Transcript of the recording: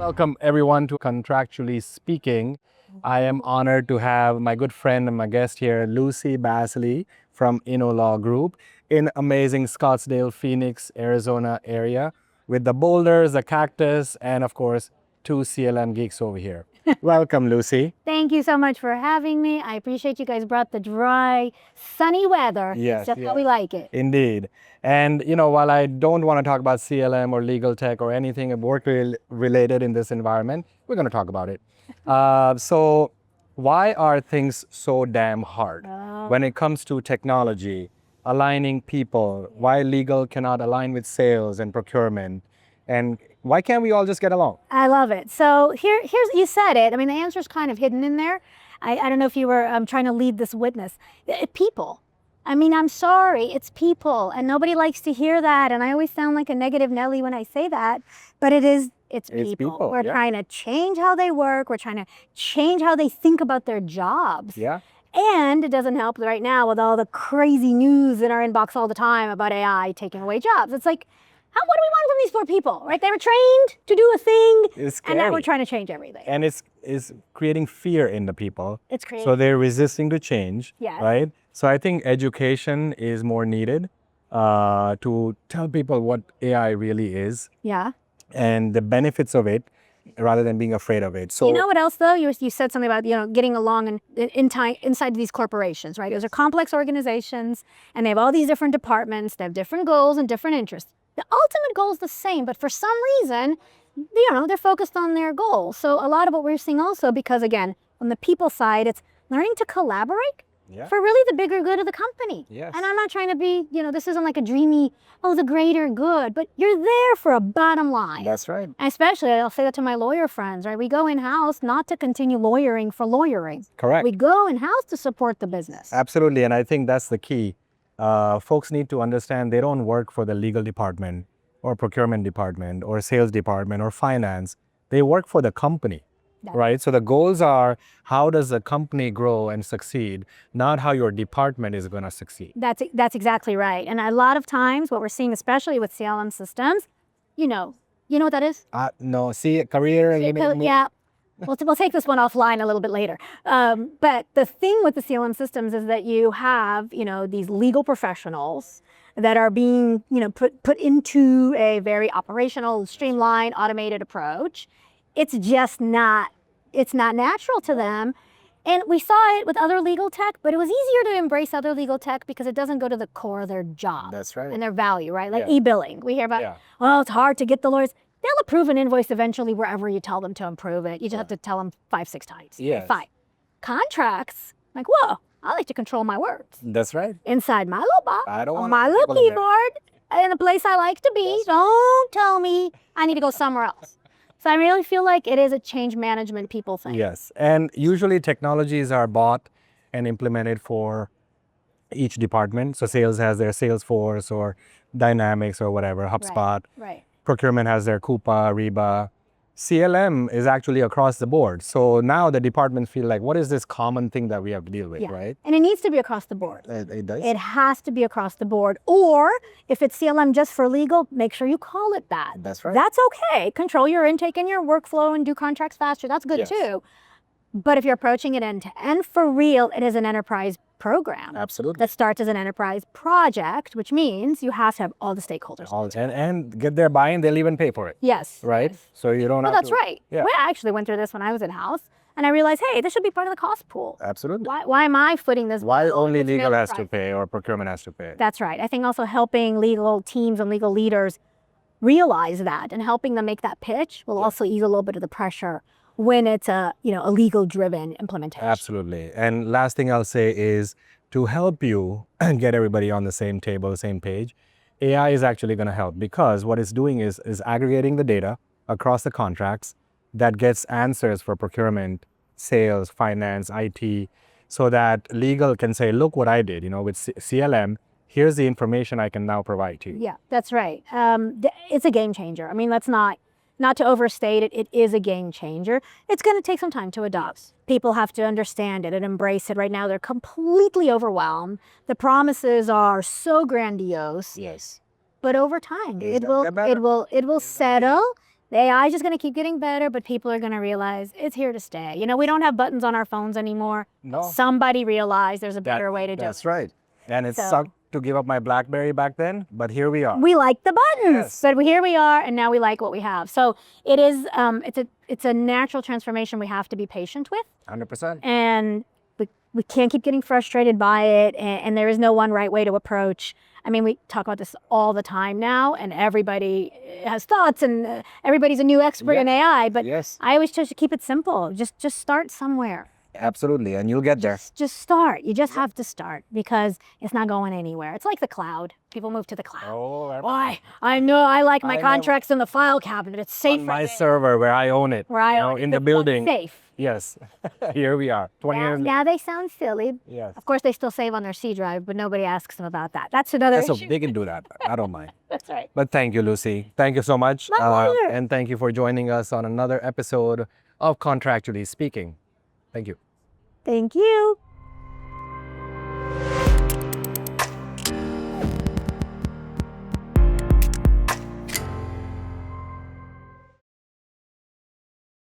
Welcome everyone to Contractually Speaking. I am honored to have my good friend and my guest here, Lucy Bassli from InnoLaw Group in amazing Scottsdale, Phoenix, Arizona area with the boulders, the cactus, and of course, two CLM geeks over here. Welcome, Lucy. Thank you so much for having me. I appreciate you guys brought the dry, sunny weather. Yes, It's just how we like it. Indeed. And while I don't want to talk about CLM or legal tech or anything work related in this environment, we're going to talk about it. So why are things so damn hard when it comes to technology, aligning people? Why legal cannot align with sales and procurement? And why can't we all just get along? I love it. So here's, you said it. I mean, the answer is kind of hidden in there. I don't know if you were trying to lead this witness. People. I mean, I'm sorry, it's people, and nobody likes to hear that. And I always sound like a negative Nelly when I say that, but it's people. We're trying to change how they work. We're trying to change how they think about their jobs. Yeah. And it doesn't help right now with all the crazy news in our inbox all the time about AI taking away jobs. It's like, what do we want from these poor people, right? They were trained to do a thing, and now we're trying to change everything. And it's creating fear in the people. It's creating. So they're resisting to change, right? So I think education is more needed to tell people what AI really is. Yeah. And the benefits of it, rather than being afraid of it. So you know what else though? You said something about getting along inside these corporations, right? Those are complex organizations, and they have all these different departments. They have different goals and different interests. The ultimate goal is the same, but for some reason, they're focused on their goals. So a lot of what we're seeing also, because again, on the people side, it's learning to collaborate for really the bigger good of the company. Yes. And I'm not trying to be, this isn't like a dreamy, the greater good, but you're there for a bottom line. That's right. And especially, I'll say that to my lawyer friends, right? We go in-house not to continue lawyering for lawyering. Correct. We go in-house to support the business. Absolutely, and I think that's the key. Folks need to understand they don't work for the legal department or procurement department or sales department or finance. They work for the company, right? So the goals are, how does the company grow and succeed, not how your department is going to succeed. That's exactly right. And a lot of times what we're seeing, especially with CLM systems, you know what that is? No, career. Yeah. We'll take this one offline a little bit later. But the thing with the CLM systems is that you have, these legal professionals that are being, put into a very operational, streamlined, automated approach. It's just not natural to them. And we saw it with other legal tech, but it was easier to embrace other legal tech because it doesn't go to the core of their job. That's right. And their value, right? Like e-billing. We hear about, it's hard to get the lawyers. They'll approve an invoice eventually wherever you tell them to approve it. You just have to tell them 5-6 times. Yes. Fine. Contracts, like, whoa, I like to control my words. That's right. Inside my little box, I don't want my little keyboard, in a place I like to be. Don't tell me I need to go somewhere else. So I really feel like it is a change management people thing. Yes, and usually technologies are bought and implemented for each department. So sales has their Salesforce or Dynamics or whatever, HubSpot. Right. Procurement has their Coupa, Reba. CLM is actually across the board. So now the departments feel like, what is this common thing that we have to deal with, right? And it needs to be across the board. It does? It has to be across the board. Or if it's CLM just for legal, make sure you call it that. That's right. That's okay. Control your intake and your workflow and do contracts faster. That's good too. But if you're approaching it end to end for real, it is an enterprise program. Absolutely. That starts as an enterprise project, which means you have to have all the stakeholders. And get their buy-in, they'll even pay for it. Yes. Right? Yes. So you don't have that's to... right. Yeah. We actually went through this when I was in-house, and I realized, hey, this should be part of the cost pool. Absolutely. Why am I footing this? Why only legal has to pay or procurement has to pay? That's right. I think also helping legal teams and legal leaders realize that and helping them make that pitch will also ease a little bit of the pressure when it's a legal-driven implementation. Absolutely. And last thing I'll say is to help you get everybody on the same table, same page, AI is actually going to help, because what it's doing is aggregating the data across the contracts that gets answers for procurement, sales, finance, IT, so that legal can say, look what I did, with CLM, here's the information I can now provide to you. Yeah, that's right. It's a game changer. I mean, let's not to overstate it, it is a game changer. It's going to take some time to adopt. People have to understand it and embrace it. Right now, they're completely overwhelmed. The promises are so grandiose. Yes. But over time, it will settle. The AI is just going to keep getting better, but people are going to realize it's here to stay. You know, we don't have buttons on our phones anymore. No. Somebody realized there's a better way to do it. That's right. And it So- sucked to give up my BlackBerry back then, but here we are. We like the buttons, Yes. but here we are, and now we like what we have. So it is, it's a natural transformation we have to be patient with, 100%. and we can't keep getting frustrated by it, and there is no one right way to approach. I mean, we talk about this all the time now, and everybody has thoughts, and everybody's a new expert in AI, but Yes. I always try to keep it simple. Just start somewhere. Absolutely. And you'll get there. Just start. You just have to start, because it's not going anywhere. It's like the cloud. People move to the cloud. Oh, Why? I know I like my I know. contracts in the file cabinet. It's safe on for my me. server where I own it. Where I you know, own it. in the It's building. safe. Yes. Here we are. 20 years. Yeah, they sound silly. Yes. Of course, they still save on their C drive, but nobody asks them about that. That's another So issue. they can do that. I don't mind. That's right. But thank you, Lucy. Thank you so much. My pleasure. And thank you for joining us on another episode of Contractually Speaking. Thank you. Thank you.